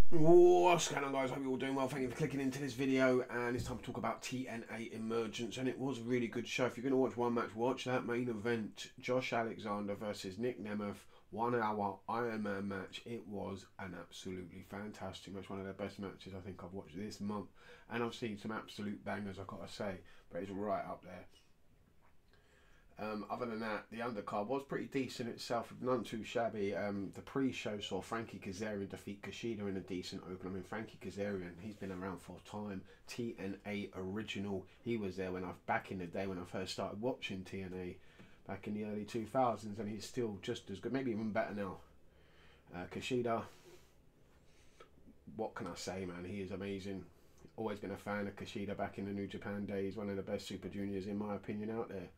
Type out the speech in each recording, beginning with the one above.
What's going on, guys? Hope you're all doing well. Thank you for clicking into this video, and it's time to talk about TNA Emergence, and it was a really good show. If you're going to watch one match, watch that main event, Josh Alexander versus Nic Nemeth, 1 hour Iron Man match. It was an absolutely fantastic match, one of the best matches I think I've watched this month, and I've seen some absolute bangers, I've got to say, but it's right up there. Other than that, the undercard was pretty decent itself, none too shabby. The pre-show saw Frankie Kazarian defeat Kushida in a decent open. I mean, Frankie Kazarian, he's been around for time. TNA original. He was there when back in the day when I first started watching TNA, back in the early 2000s, and he's still just as good, maybe even better now. Kushida, what can I say, man? He is amazing. Always been a fan of Kushida back in the New Japan days. One of the best Super Juniors, in my opinion, out there.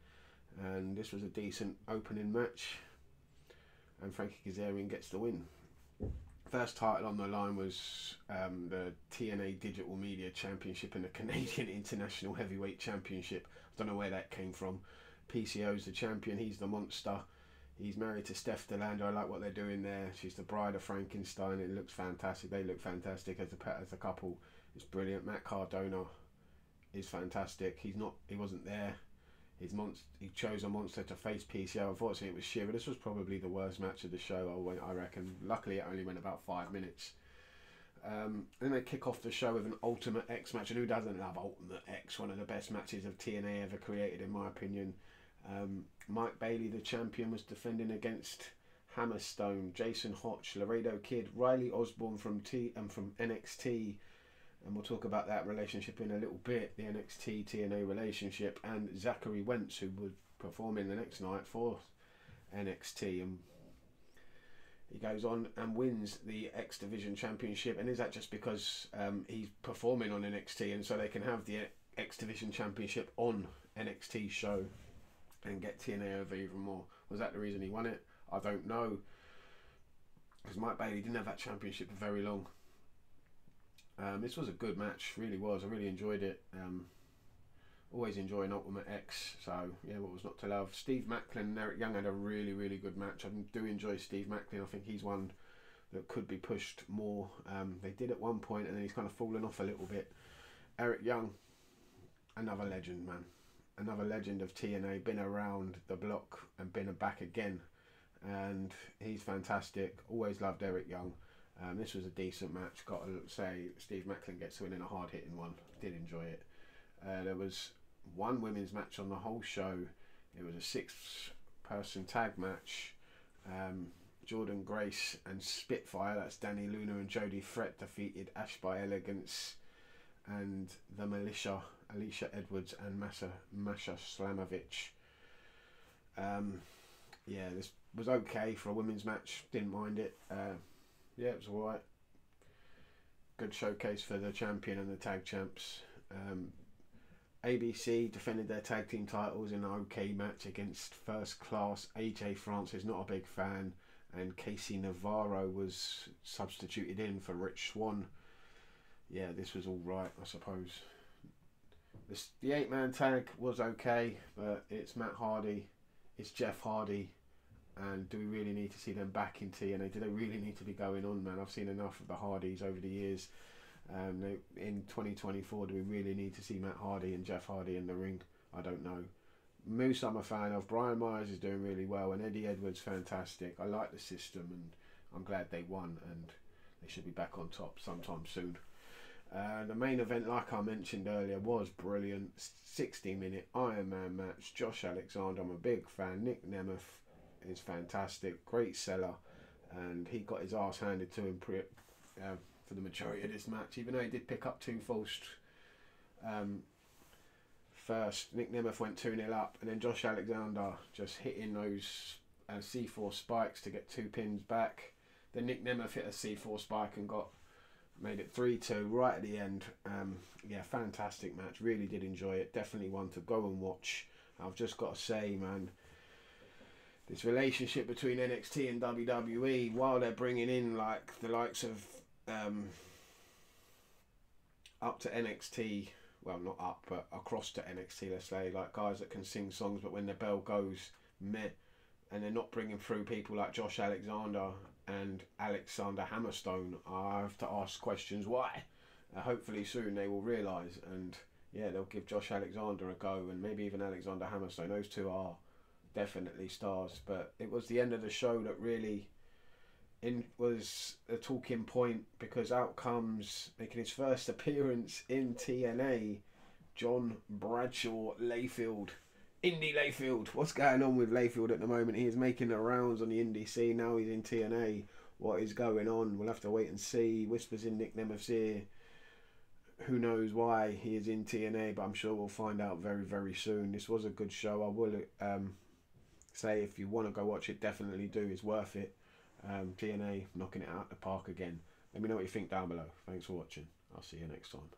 And this was a decent opening match, and Frankie Kazarian gets the win. First title on the line was the TNA Digital Media Championship and the Canadian International Heavyweight Championship. I don't know where that came from. PCO's the champion, he's the monster. He's married to Steph DeLando. I like what they're doing there. She's the bride of Frankenstein. It looks fantastic. They look fantastic as a couple. It's brilliant. Matt Cardona is fantastic. He wasn't there. He chose a monster to face PCO. Unfortunately, it was Shiva. This was probably the worst match of the show, I reckon. Luckily, it only went about 5 minutes. Then they kick off the show with an Ultimate X match. And who doesn't love Ultimate X? One of the best matches of TNA ever created, in my opinion. Mike Bailey, the champion, was defending against Hammerstone, Jason Hotch, Laredo Kid, Riley Osborne from NXT. And we'll talk about that relationship in a little bit, the NXT TNA relationship, and Zachary Wentz, who would perform in the next night for NXT. And he goes on and wins the X Division Championship. And is that just because he's performing on NXT, and so they can have the X Division Championship on NXT show and get TNA over even more? Was that the reason he won it? I don't know, because Mike Bailey didn't have that championship for very long. This was a good match, really was. I really enjoyed it. Always enjoying Ultimate X, so yeah, what was not to love? Steve Macklin and Eric Young had a really, really good match. I do enjoy Steve Macklin. I think he's one that could be pushed more. They did at one point, and then he's kind of fallen off a little bit. Eric Young, another legend, man. Another legend of TNA, been around the block and been back again. And he's fantastic. Always loved Eric Young. This was a decent match. Got to say, Steve Macklin gets to win in a hard-hitting one. Did enjoy it. There was one women's match on the whole show. It was a 6-person tag match. Jordan Grace and Spitfire, that's Danny Luna and Jody Fret, defeated Ash by Elegance and the Militia, Alicia Edwards and Masha Slamovich. Yeah, this was okay for a women's match. Didn't mind it. Yeah, it was alright. Good showcase for the champion and the tag champs. ABC defended their tag team titles in an okay match against First Class. AJ Francis, not a big fan, and Casey Navarro was substituted in for Rich Swann. Yeah, this was alright, I suppose. The 8-man tag was okay, but it's Matt Hardy, it's Jeff Hardy. And do we really need to see them back in TNA? Do they really need to be going on, man? I've seen enough of the Hardys over the years. In 2024, do we really need to see Matt Hardy and Jeff Hardy in the ring? I don't know. Moose, I'm a fan of. Brian Myers is doing really well, and Eddie Edwards, fantastic. I like the system, and I'm glad they won, and they should be back on top sometime soon. The main event, like I mentioned earlier, was brilliant. 60-minute Iron Man match. Josh Alexander, I'm a big fan. Nic Nemeth is fantastic, great seller, and he got his ass handed to him for the majority of this match, even though he did pick up 2 falls first. Nic Nemeth went 2-0 up, and then Josh Alexander just hitting those C4 spikes to get 2 pins back. Then Nic Nemeth hit a C4 spike and made it 3-2 right at the end. Yeah, fantastic match, really did enjoy it, definitely one to go and watch. I've just got to say, man, this relationship between NXT and WWE, while they're bringing in like the likes of up to NXT, well, not up, but across to NXT, let's say, like guys that can sing songs, but when the bell goes, meh, and they're not bringing through people like Josh Alexander and Alexander Hammerstone. I have to ask questions why. Hopefully soon they will realise, and yeah, they'll give Josh Alexander a go, and maybe even Alexander Hammerstone. Those two are definitely stars. But it was the end of the show that really was a talking point, because out comes, making his first appearance in TNA, John Bradshaw Layfield. Indie Layfield. What's going on with Layfield at the moment? He is making the rounds on the indie scene. Now he's in TNA. What is going on? We'll have to wait and see. Whispers in Nic Nemeth's ear. Who knows why he is in TNA, but I'm sure we'll find out very, very soon. This was a good show. I will say, if you want to go watch it, definitely do. It's worth it. TNA knocking it out the park again. Let me know what you think down below. Thanks for watching. I'll see you next time.